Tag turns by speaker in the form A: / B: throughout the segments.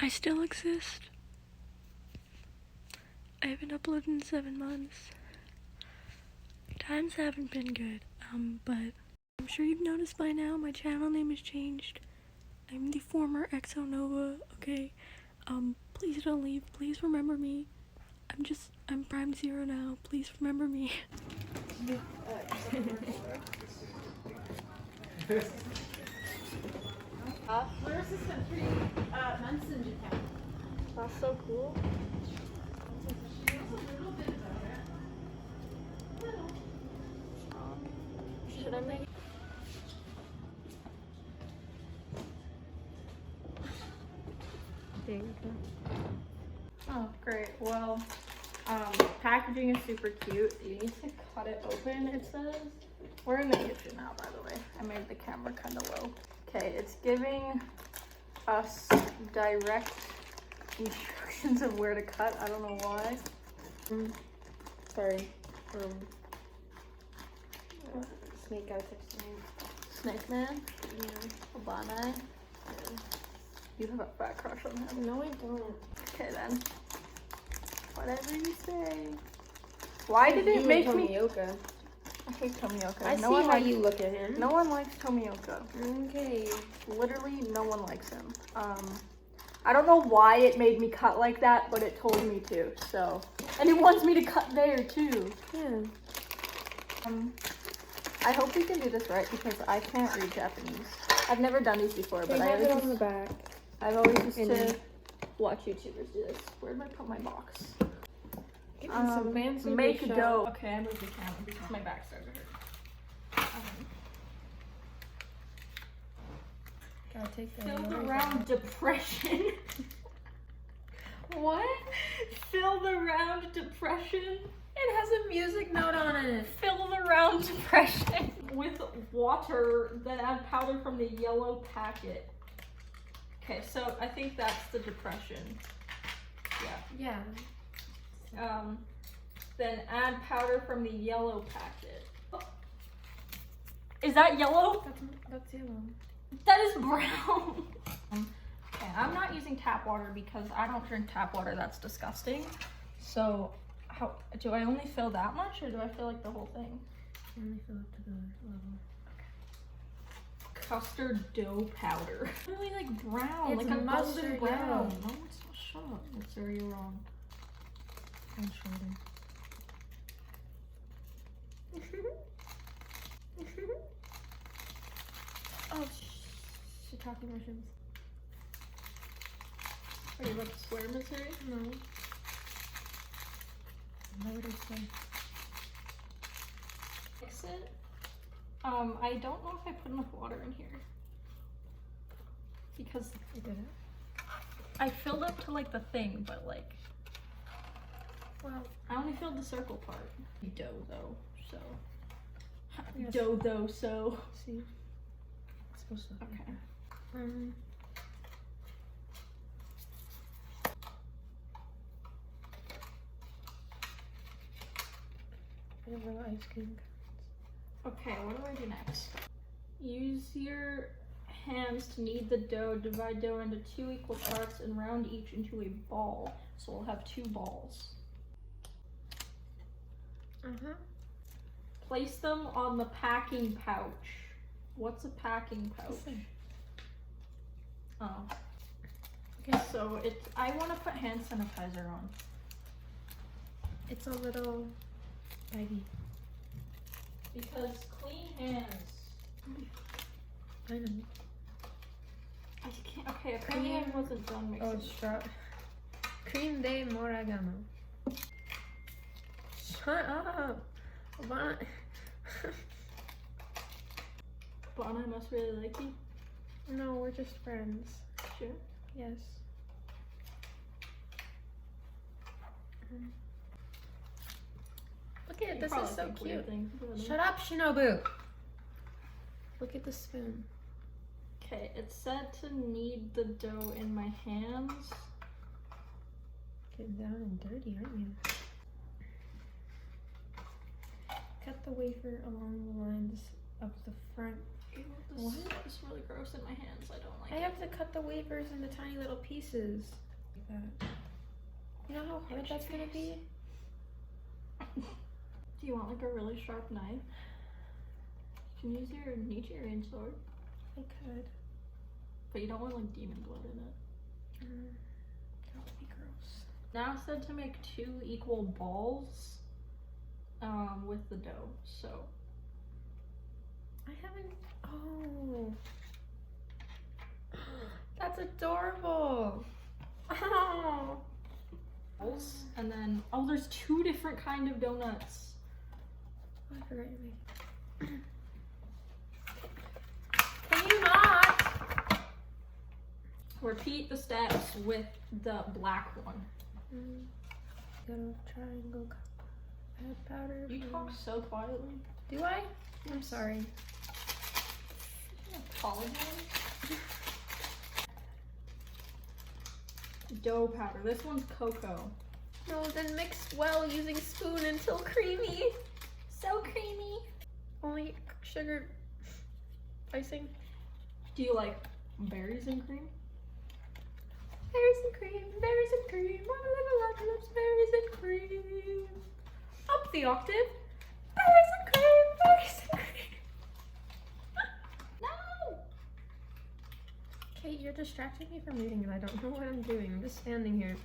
A: I still exist. I haven't uploaded in 7 months. Times haven't been good, but I'm sure you've noticed by now my channel name has changed. I'm the former Exo Nova, okay? Please don't leave. Please remember me. I'm Prime Zero now. Please remember me.
B: Where's this been 3 months in Japan?
A: That's so cool. Should I make There you go.
B: Oh, great. Well, packaging is super cute. You need to cut it open, it says. We're in the kitchen now, by the way. I made the camera kind of low. Okay, it's giving us direct instructions of where to cut. I don't know why.
C: Sorry. Snake guy texted me.
B: Snake Man?
C: Yeah.
B: Obana? You have a fat crush on him.
C: No, I don't.
B: Okay then. Whatever you say. Why did it make me?
C: Tomioka.
B: I hate Tomioka.
C: I see how you look at him.
B: No one likes Tomioka.
C: Okay.
B: Literally, no one likes him. I don't know why it made me cut like that, but it told me to. So, and it wants me to cut there too.
C: Yeah.
B: I hope we can do this right because I can't read Japanese. I've never done these before, but
C: They have it on the back.
B: I've always used
C: And
B: to watch YouTubers do this. Where did I put my box?
C: Give me some fancy
B: Make
C: shot.
B: dough. Okay, I moved the camera because my back started to hurt.
C: Gotta take that.
B: Fill the round depression. What? Fill the round depression.
C: It has a music note on it.
B: Fill the round depression with water, then add powder from the yellow packet. Okay, so I think that's the depression.
C: Yeah.
B: Then add powder from the yellow packet. Is that yellow?
C: That's yellow.
B: That is brown. Okay, I'm not using tap water because I don't drink tap water. That's disgusting. So, how do I only fill that much, or do I fill like the whole thing?
C: Only fill up to the level.
B: Custard dough powder. It's really like brown,
C: It's
B: like a golden
C: mustard
B: brown.
C: yellow.
B: No, it's not. Shut up. Mitsuri, you're wrong.
C: And shoulder. Oh, shiitake mushrooms.
B: Are you about to swear, Mitsuri?
C: No. What would I say?
B: Mix it. I don't know if I put enough water in here. Because
C: I did it.
B: I filled up to like the thing, but like,
C: Well,
B: I only filled the circle part. Dough though, so.
C: Yes.
B: Dough though, so.
C: see. It's supposed to look like
B: Okay.
C: that. I have little ice cream.
B: Okay, what do I do next? Use your hands to knead the dough. Divide dough into 2 equal parts and round each into a ball. So we'll have 2 balls. Place them on the packing pouch. What's a packing pouch? Oh. Okay, so I want to put hand sanitizer on.
C: It's a little baggy.
B: Because clean hands.
C: I know.
B: I can't. Okay, apparently I wasn't done mixing.
C: Oh, strap. Cream de moragano. Shut up. What?
B: Bana must really like you.
C: No, we're just friends.
B: Sure.
C: Yes. Look at it.
B: You
C: This
B: probably
C: is so
B: think weird
C: cute.
B: things about it.
C: Shut up, Shinobu. Look at the spoon.
B: Okay, it said to knead the dough in my hands.
C: Getting down and dirty, aren't you? Cut the wafer along the lines of the front
B: This is really gross in my hands. I don't like
C: I
B: it.
C: have to cut the wafers into tiny little pieces. Like that. You know how hard that's gonna be?
B: Do you want like a really sharp knife? You can use your Nichiren sword.
C: I could.
B: But you don't want like demon blood in it.
C: That would be gross.
B: Now it said to make 2 equal balls with the dough. So
C: I haven't. Oh. That's adorable. Oh.
B: balls, and then there's 2 different kind of donuts.
C: Oh, I forgot you made. Can you not?
B: Repeat the steps with the black one.
C: Got a triangle cup. Add powder.
B: You talk so quietly.
C: Do I? I'm sorry.
B: Apologize. Dough powder. This one's cocoa.
C: No, then mix well using spoon until creamy.
B: So creamy.
C: Only sugar icing.
B: Do you like berries and cream?
C: Berries and cream, berries and cream. My little lad loves berries and cream. Up the octave. Berries and cream, berries and cream.
B: No!
C: Kate, you're distracting me from reading and I don't know what I'm doing. I'm just standing here.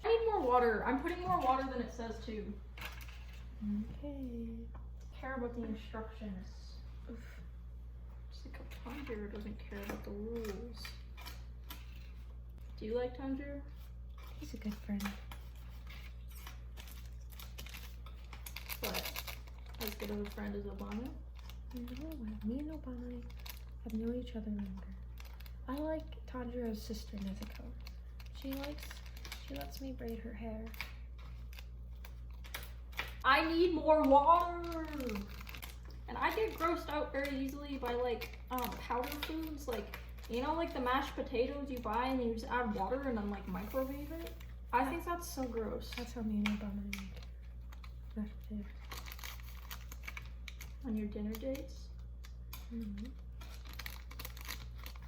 B: I need more water. I'm putting more water than it says to.
C: Okay.
B: Care about the instructions. Oof. Just like how Tanjiro doesn't care about the rules. Do you like Tanjiro?
C: He's a good friend.
B: But as good of a friend as Obama?
C: No, me and Obama have known each other longer. I like Tanjiro's sister Nezuko. She lets me braid her hair.
B: I need more water! And I get grossed out very easily by like powder foods, like you know, like the mashed potatoes you buy and you just add water and then like microwave it. I think that's so gross.
C: That's how me and Obama made mashed potatoes.
B: On your dinner dates?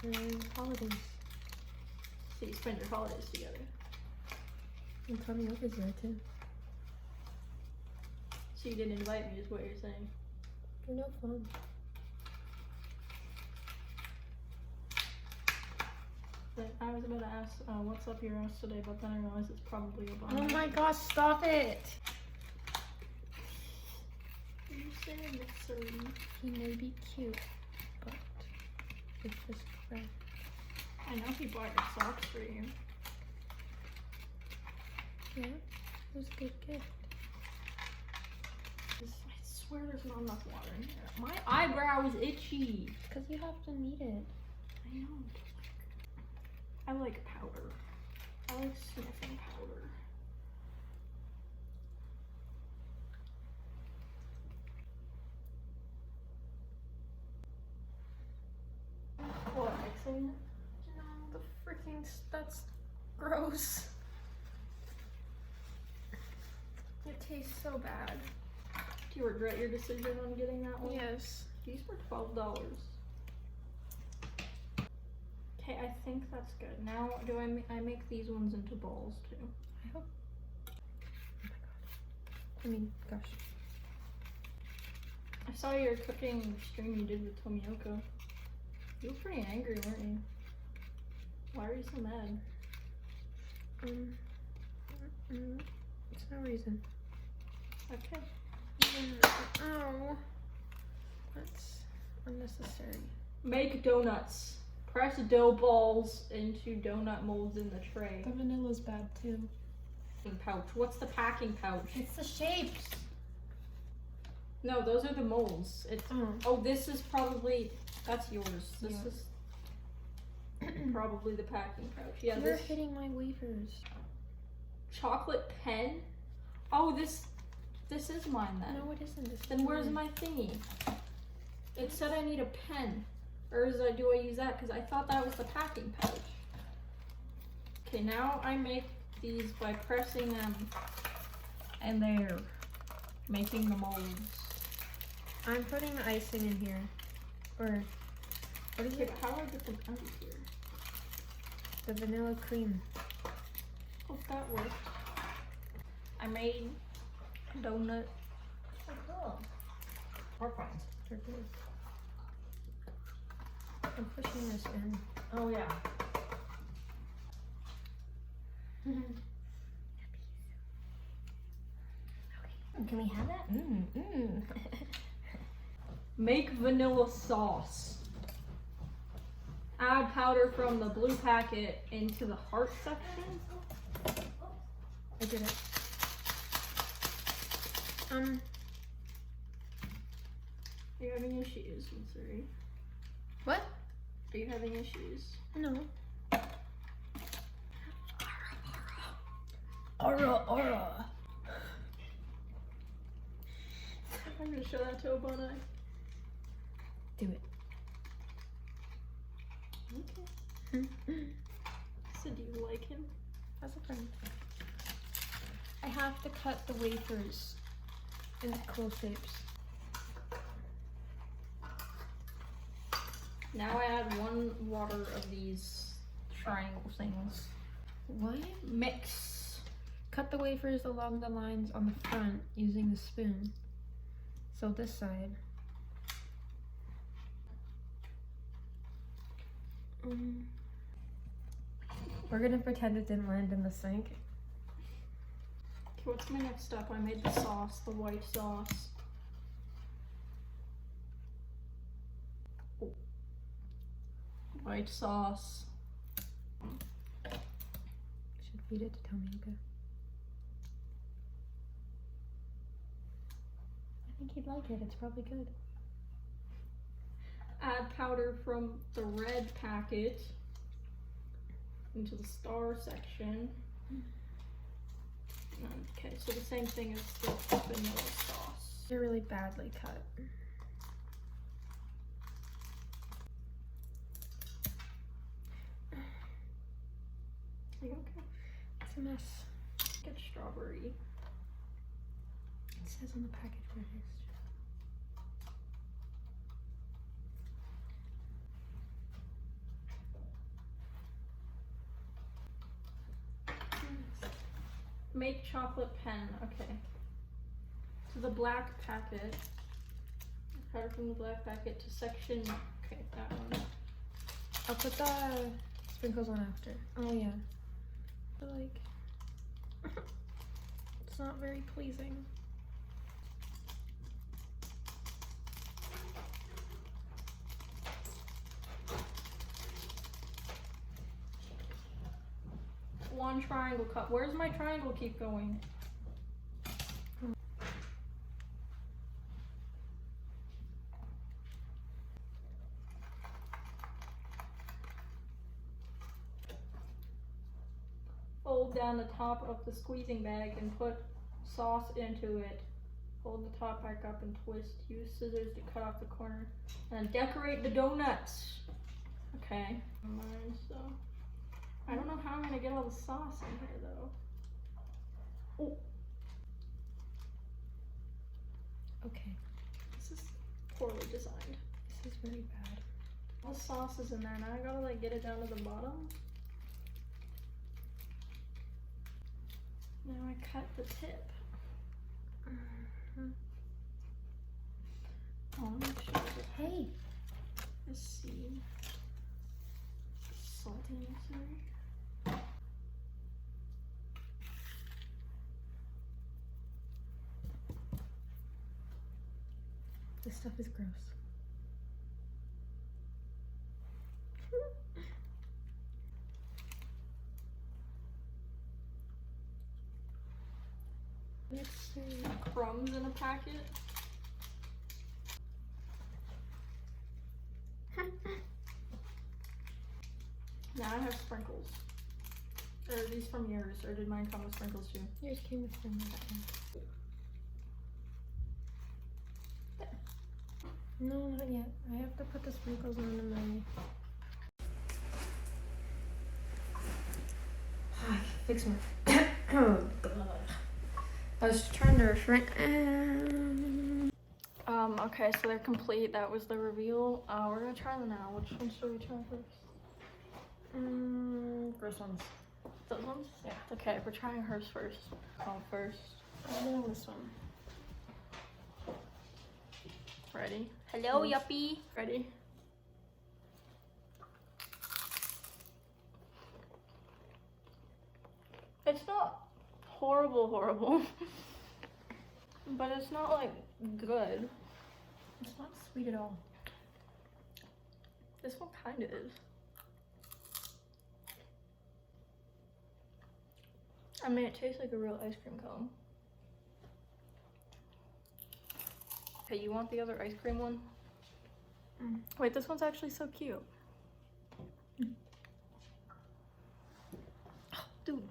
C: For holidays.
B: So you spend your holidays together.
C: And Tomioka's there too.
B: So you didn't invite me is what you're saying.
C: You're no fun.
B: But I was about to ask what's up your ass today, but then I realized it's probably Obama.
C: Oh my gosh, stop it!
B: You said Mitsuri.
C: He may be cute, but it's just crap.
B: I know he bought your socks for you.
C: Yeah, it was a good gift.
B: I swear there's not enough water in here. My eyebrow is itchy.
C: Because you have to knead it.
B: I know. I like powder. I like sniffing powder. What, mixing it?
C: No, the freaking that's gross. It tastes so bad.
B: Do you regret your decision on getting that one?
C: Yes.
B: These were $12. Okay, I think that's good. Now, do I make these ones into balls too?
C: I hope. Oh my god. I mean, gosh.
B: I saw your cooking stream you did with Tomioka. You were pretty angry, weren't you? Why are you so mad?
C: It's no reason.
B: Okay.
C: Oh, that's unnecessary.
B: Make donuts. Press dough balls into donut molds in the tray.
C: The vanilla's bad too.
B: Packing pouch. What's the packing pouch?
C: It's the shapes.
B: No, those are the molds. It's this is probably that's yours. This is probably the packing pouch. Yeah,
C: You're
B: this
C: hitting my wafers.
B: chocolate pen. Oh, this is mine then.
C: No, it isn't. This
B: Then where's my thingy? It said I need a pen. Or do I use that? Because I thought that was the packing pouch. Okay, now I make these by pressing them. And there. making the molds.
C: I'm putting the icing in here. Or what is
B: Okay,
C: it?
B: but how do I get them out of here?
C: The vanilla cream.
B: Hope that worked. I made a donut.
D: Oh, cool. Perfect.
C: Turquoise. I'm pushing this in.
D: Oh, yeah. Can we have that?
B: Make vanilla sauce. Add powder from the blue packet into the heart section.
C: I did it.
B: Are you having issues, Mitsuri?
C: What?
B: Are you having issues?
C: No.
D: Aura, aura.
B: I'm gonna show that to Obana.
C: Do it.
B: Okay. So do you like him?
C: As a friend. I have to cut the wafers into cool shapes.
B: Now I add 1 water of these triangle things.
C: What?
B: Mix.
C: Cut the wafers along the lines on the front using the spoon. So this side. We're gonna pretend it didn't land in the sink.
B: Okay, what's my next step? I made the sauce, the white sauce. Oh. White sauce.
C: Should feed it to Tomika. I think he'd like it. It's probably good.
B: Add powder from the red packet into the star section. Okay, so the same thing as the vanilla sauce.
C: They're really badly cut.
B: Are you okay?
C: It's a mess.
B: Get strawberry.
C: It says on the package where it is.
B: Make chocolate pen. Okay. To the black packet. Powder from the black packet to section. Okay, that one.
C: I'll put the sprinkles on after. Oh yeah. But like, it's not very pleasing.
B: One triangle cut. Where's my triangle keep going? Fold down the top of the squeezing bag and put sauce into it. Fold the top back up and twist. Use scissors to cut off the corner. And decorate the donuts. Okay. Mine, so. I don't know how I'm gonna get all the sauce in here though. Oh.
C: Okay,
B: This is poorly designed.
C: this is very bad.
B: All the sauce is in there. Now I gotta like get it down to the bottom. Now I cut the tip. I wanna make sure that
C: Hey,
B: the seed salty Mitsuri.
C: this stuff is gross. Let's see.
B: Crumbs in a packet. Now I have sprinkles. Are these from yours, or did mine come with sprinkles too?
C: Yours came with them. No, not yet. I have to put the sprinkles on in my.
D: Fix my. Oh, God.
C: Let's turn to refrain.
B: Okay, so they're complete. That was the reveal. We're gonna try them now. Which ones should we try first?
C: First ones.
B: Those ones?
C: Yeah.
B: Okay, we're trying hers first. First.
C: I'm gonna this one.
B: Ready? Hello, yuppie. Ready? It's not horrible, but it's not like good.
C: It's not sweet at all.
B: This one kind of is. I mean, it tastes like a real ice cream cone. Okay, you want the other ice cream one? Wait, this one's actually so cute. Oh, dude.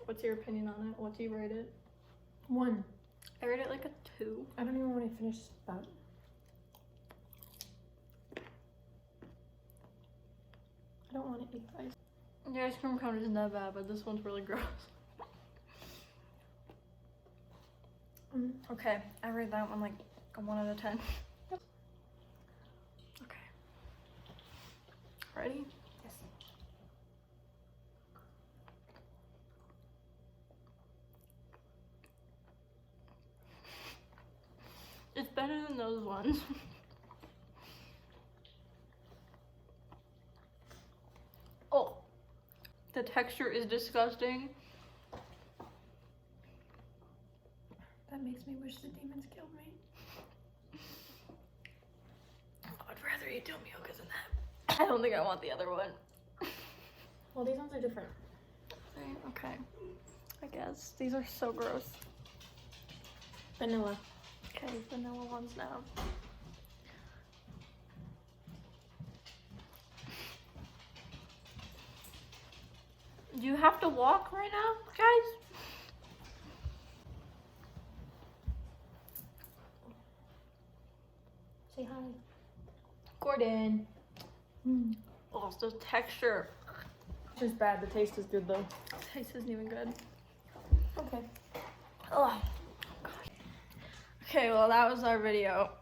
B: What's your opinion on it? What do you rate it?
C: 1.
B: I rate it like a 2.
C: I don't even want to finish that. I don't want to eat the ice.
B: The ice cream cone isn't that bad, but this one's really gross. Okay, I rate that one like a 1 out of 10. Okay. Ready?
C: Yes.
B: It's better than those ones. Oh, the texture is disgusting.
C: That makes me wish the demons killed me.
B: I'd rather eat tomioka than that. I don't think I want the other one.
C: Well, these ones are different.
B: Okay, I guess. These are so gross.
C: Vanilla.
B: Okay, vanilla ones now. Do you have to walk right now, guys?
C: Say hi.
B: Gordon. Oh, it's the texture.
C: It's just bad. The taste is good though.
B: Taste isn't even good.
C: Okay.
B: Oh, gosh. Okay, well, that was our video.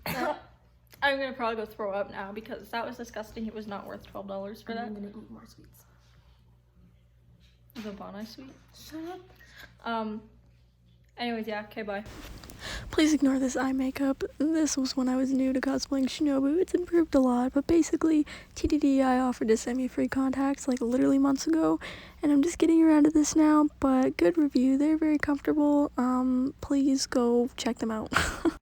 B: I'm gonna probably go throw up now because that was disgusting. It was not worth $12 for that.
C: I'm gonna eat more sweets.
B: The Bonai sweet.
C: Shut up.
B: Anyways, yeah. Okay, bye.
A: Please ignore this eye makeup. This was when I was new to cosplaying Shinobu. It's improved a lot, but basically, TDDI offered to send me free contacts like literally months ago, and I'm just getting around to this now, but good review. They're very comfortable. Please go check them out.